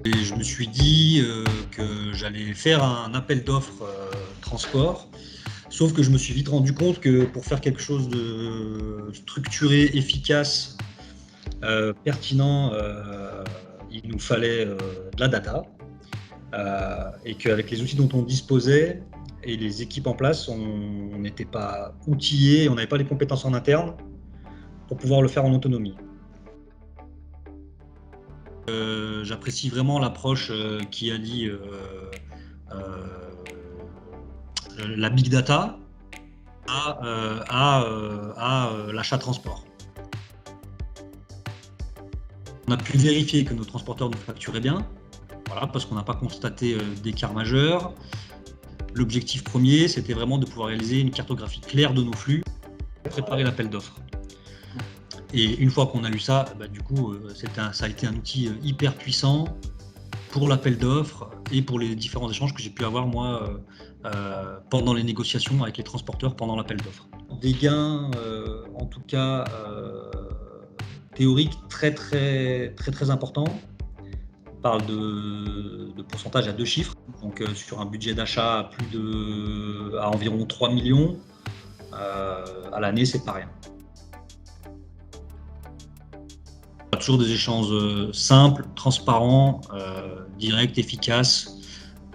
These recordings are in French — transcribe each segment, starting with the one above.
Et je me suis dit que j'allais faire un appel d'offres transport, sauf que je me suis vite rendu compte que pour faire quelque chose de structuré, efficace, pertinent, il nous fallait de la data, et qu'avec les outils dont on disposait et les équipes en place, on n'était pas outillés, on n'avait pas les compétences en interne pour pouvoir le faire en autonomie. J'apprécie vraiment l'approche qui allie la big data à l'achat transport. On a pu vérifier que nos transporteurs nous facturaient bien, voilà, parce qu'on n'a pas constaté d'écart majeur. L'objectif premier, c'était vraiment de pouvoir réaliser une cartographie claire de nos flux, préparer l'appel d'offres. Et une fois qu'on a eu ça, du coup, ça a été un outil hyper puissant pour l'appel d'offres et pour les différents échanges que j'ai pu avoir moi pendant les négociations avec les transporteurs pendant l'appel d'offres. Des gains, en tout cas théoriques, très importants. On parle de pourcentage à 2 chiffres, donc sur un budget d'achat à environ 3 millions à l'année, c'est pas rien. Toujours des échanges simples, transparents, directs, efficaces,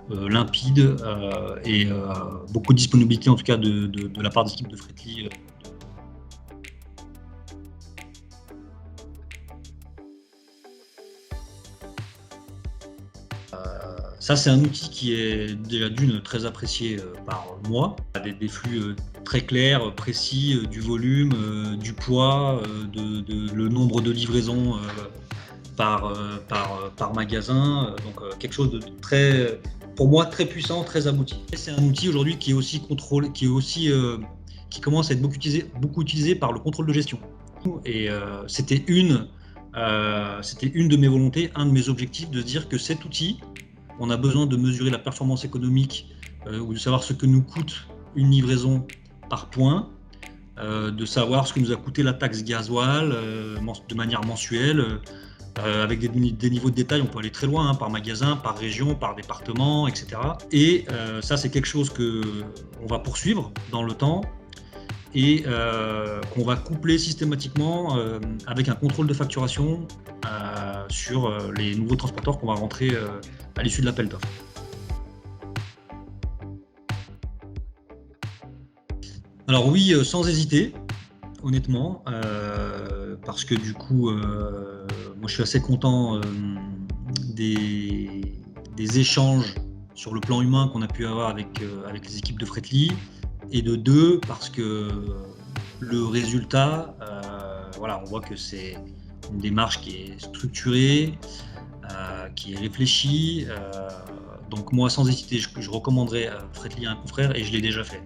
limpides et beaucoup de disponibilité en tout cas de la part des équipes de Fretli. Ça, c'est un outil qui est déjà d'une très apprécié par moi. Des flux très clairs, précis, du volume, du poids, le nombre de livraisons par magasin. Donc quelque chose de très, pour moi, très puissant, très abouti. C'est un outil aujourd'hui qui est aussi contrôlé, qui commence à être beaucoup utilisé par le contrôle de gestion. Et c'était une de mes volontés, un de mes objectifs, de dire que cet outil, on a besoin de mesurer la performance économique ou de savoir ce que nous coûte une livraison par point, de savoir ce que nous a coûté la taxe gasoil de manière mensuelle. Avec des niveaux de détail, on peut aller très loin, par magasin, par région, par département, etc. Et ça, c'est quelque chose qu'on va poursuivre dans le temps et qu'on va coupler systématiquement avec un contrôle de facturation sur les nouveaux transporteurs qu'on va rentrer à l'issue de l'appel d'offres. Alors oui, sans hésiter, honnêtement, parce que du coup, moi je suis assez content des échanges sur le plan humain qu'on a pu avoir avec les équipes de Fretli, et de deux, parce que le résultat, voilà, on voit que c'est une démarche qui est structurée, qui est réfléchie. Donc moi, sans hésiter, je recommanderais Fretli à un confrère, et je l'ai déjà fait.